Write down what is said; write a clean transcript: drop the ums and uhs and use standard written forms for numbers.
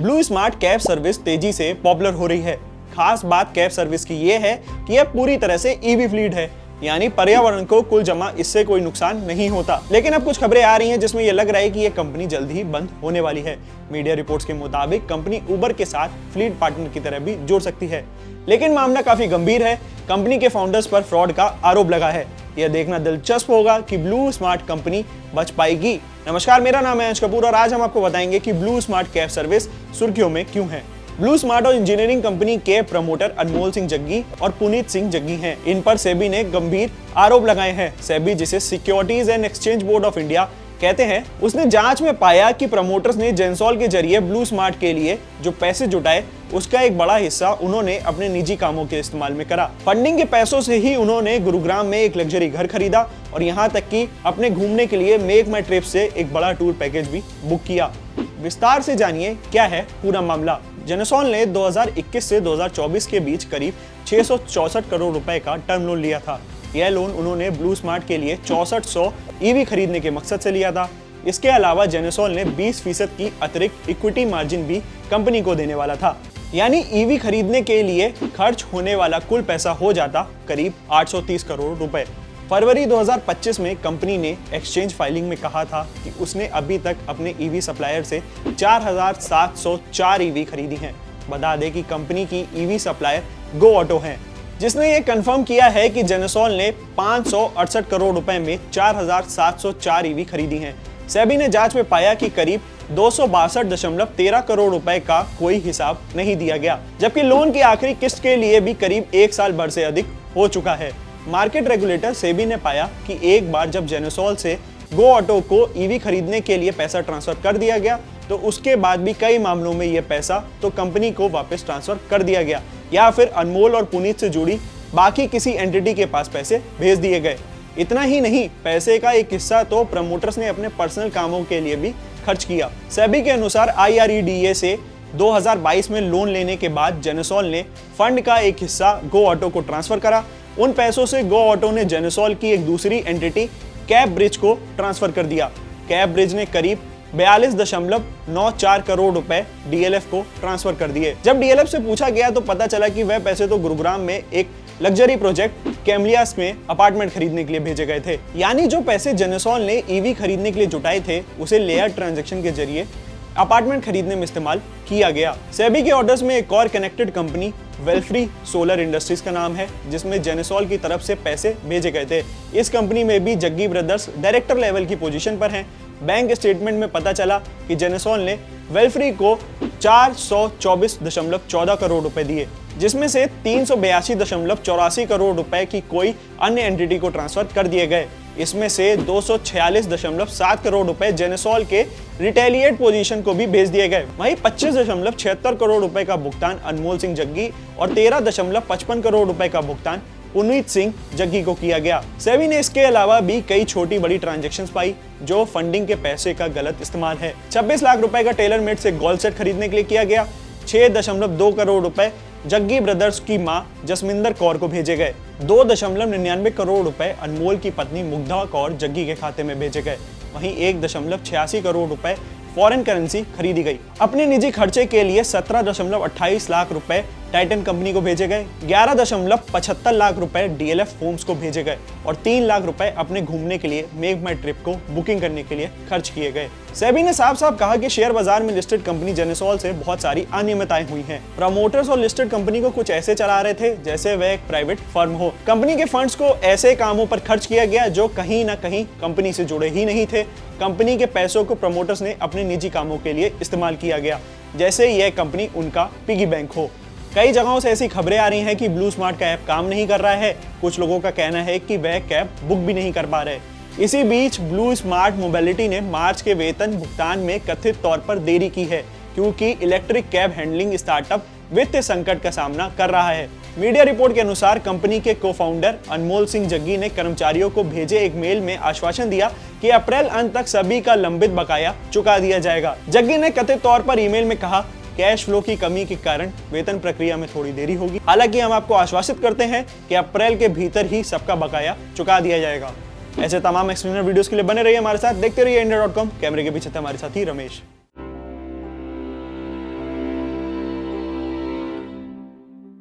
Blue smart cab service तेजी से popular हो रही है। खास बात कैब सर्विस की ये है कि यह पूरी तरह से ईवी फ्लीट है, यानी पर्यावरण को कुल जमा इससे कोई नुकसान नहीं होता। लेकिन अब कुछ खबरें आ रही हैं जिसमें यह लग रहा है कि यह कंपनी जल्द ही बंद होने वाली है। मीडिया रिपोर्ट्स के मुताबिक कंपनी उबर के साथ फ्लीट पार्टनर की तरह भी जुड़ सकती है। लेकिन मामला काफी गंभीर है। कंपनी के फाउंडर्स पर फ्रॉड का आरोप लगा है। यह देखना दिलचस्प होगा कि ब्लू स्मार्ट कंपनी बच पाएगी। नमस्कार, मेरा नाम है अंश कपूर और आज हम आपको बताएंगे कि ब्लू स्मार्ट कैब सर्विस सुर्खियों में क्यों है। ब्लू स्मार्ट और इंजीनियरिंग कंपनी के प्रमोटर अनमोल सिंह जग्गी और पुनीत सिंह जग्गी हैं। इन पर सेबी ने गंभीर आरोप लगाए हैं। सेबी, जिसे securities and exchange board of India कहते हैं, उसने जांच में पाया कि प्रमोटर्स ने जेंसॉल के जरिए ब्लू स्मार्ट के लिए जो पैसे जुटाए उसका एक बड़ा हिस्सा उन्होंने अपने निजी कामों के इस्तेमाल में करा। फंडिंग के पैसों से ही उन्होंने गुरुग्राम में एक लग्जरी घर खरीदा और यहाँ तक कि अपने घूमने के लिए मेक माई ट्रिप से एक बड़ा टूर पैकेज भी बुक किया। विस्तार से जानिए क्या है पूरा मामला। जेनेसॉल ने 2021 से 2024 के बीच करीब 664 करोड़ रुपए का टर्म लोन लिया था। यह लोन उन्होंने ब्लू स्मार्ट के लिए 6400 ईवी खरीदने के मकसद से लिया था। इसके अलावा जेनेसॉल ने 20% की अतिरिक्त इक्विटी मार्जिन भी कंपनी को देने वाला था, यानी ईवी खरीदने के लिए खर्च होने वाला कुल पैसा हो जाता करीब 830 करोड़ रुपए। फरवरी 2025 में कंपनी ने एक्सचेंज फाइलिंग में कहा था कि उसने अभी तक अपने ईवी सप्लायर से 4704 ईवी खरीदी हैं। बता दें कि कंपनी की ईवी सप्लायर गो ऑटो है, जिसने ये कंफर्म किया है कि जेनेसॉल ने 568 करोड़ रुपए में 4704 ईवी खरीदी हैं। सेबी ने जांच में पाया कि करीब 262.13 करोड़ रुपए का कोई हिसाब नहीं दिया गया, जबकि लोन की आखिरी किस्त के लिए भी करीब 1 साल भर से अधिक हो चुका है। मार्केट रेगुलेटर सेबी ने पाया कि एक बार जब जेनेसॉल से गो ऑटो को ईवी खरीदने के लिए पैसा ट्रांसफर कर दिया गया तो उसके बाद भी कई मामलों में यह पैसा तो कंपनी को वापस ट्रांसफर कर दिया गया या फिर अनमोल और पुनीत से जुड़ी बाकी किसी एंटिटी के पास पैसे भेज दिए गए। इतना ही नहीं, पैसे का एक हिस्सा तो प्रमोटर्स ने अपने पर्सनल कामों के लिए भी खर्च किया। सेबी के अनुसार IREDA से 2022 में लोन लेने के बाद जेनेसॉल ने फंड का एक हिस्सा गो ऑटो को ट्रांसफर करा। उन पैसों से गो ऑटो ने जेनेसॉल की एक दूसरी एंटिटी कैब ब्रिज को ट्रांसफर कर दिया। कैब ब्रिज ने करीब 42.94 करोड़ रुपए DLF को ट्रांसफर कर दिए। जब DLF से पूछा गया तो पता चला कि वह पैसे तो गुरुग्राम में एक लग्जरी प्रोजेक्ट कैमलियास में अपार्टमेंट खरीदने के लिए भेजे गए थे। यानी जो पैसे जेनेसॉल ने ईवी खरीदने के लिए जुटाए थे उसे लेयर ट्रांजैक्शन के जरिए अपार्टमेंट खरीदने में इस्तेमाल किया गया। सेबी के ऑर्डर्स में एक और कनेक्टेड कंपनी वेल्फ्री सोलर इंडस्ट्रीज का नाम है, जिसमें जेनेसॉल की तरफ से पैसे भेजे गए थे। इस कंपनी में भी जग्गी ब्रदर्स डायरेक्टर लेवल की पोजीशन पर हैं। बैंक स्टेटमेंट में पता चला कि जेनेसॉल ने वेल्फ्री को 424.14 करोड़ रुपए दिए, जिसमें से 382.84 करोड़ रुपए की कोई अन्य एंटिटी को ट्रांसफर कर दिए गए। इसमें से 246.7 करोड़ रुपए जेनेसॉल के रिटेलिएट पोजीशन को भी भेज दिए गए। वहीं 25.76 करोड़ रुपए का भुगतान अनमोल सिंह जग्गी और 13.55 करोड़ रुपए का भुगतान पुनीत सिंह जग्गी को किया गया। सेबी ने इसके अलावा भी कई छोटी बड़ी ट्रांजैक्शंस पाई जो फंडिंग के पैसे का गलत इस्तेमाल है। 26 लाख रुपए का टेलर मेड से गोल्ड सेट खरीदने के लिए किया गया। 6.2 करोड़ रुपए जग्गी ब्रदर्स की मां जसमिंदर कौर को भेजे गए। 2.99 करोड़ रुपए अनमोल की पत्नी मुग्धा कौर जग्गी के खाते में भेजे गए। वहीं 1.86 करोड़ रुपए फॉरेन करेंसी खरीदी गई। अपने निजी खर्चे के लिए 17.28 लाख रुपए टाइटन कंपनी को भेजे गए। 11.75 लाख रुपए DLF होम्स को भेजे गए और 3 लाख रुपए अपने घूमने के लिए मेक माई ट्रिप को बुकिंग करने के लिए खर्च किए गए। सेबी ने साफ साफ कहा कि शेयर बाजार में लिस्टेड कंपनी जेनेसॉल से बहुत सारी अनियमितताएं हुई हैं। प्रमोटर्स और लिस्टेड कंपनी को कुछ ऐसे चला रहे थे जैसे वह एक प्राइवेट फर्म हो। कंपनी के फंड्स को ऐसे कामों पर खर्च किया गया जो कहीं ना कहीं कंपनी से जुड़े ही नहीं थे। कंपनी के पैसों को प्रमोटर्स ने अपने निजी कामों के लिए इस्तेमाल किया गया, जैसे यह कंपनी उनका पिगी बैंक हो। कई जगहों से ऐसी खबरें आ रही हैं कि ब्लू स्मार्ट का ऐप काम नहीं कर रहा है। कुछ लोगों का कहना है कि वह कैब बुक भी नहीं कर पा रहे। इसी बीच ब्लू स्मार्ट मोबिलिटी ने मार्च के वेतन भुगतान में कथित तौर पर देरी की है, क्योंकि इलेक्ट्रिक कैब हैंडलिंग स्टार्टअप वित्तीय संकट का सामना कर रहा है। मीडिया रिपोर्ट के अनुसार कंपनी के को-फाउंडर अनमोल सिंह जग्गी ने कर्मचारियों को भेजे एक मेल में आश्वासन दिया कि अप्रैल अंत तक सभी का लंबित बकाया चुका दिया जाएगा। जग्गी ने कथित तौर पर ईमेल में कहा, कैश फ्लो की कमी के कारण वेतन प्रक्रिया में थोड़ी देरी होगी। हालांकि हम आपको आश्वासित करते हैं कि अप्रैल के भीतर ही सबका बकाया चुका दिया जाएगा। ऐसे तमाम एक्सप्लेनर वीडियोस के लिए बने रहिए हमारे साथ, देखते रहिए इंडिया.com। कैमरे के पीछे था हमारे साथी रमेश।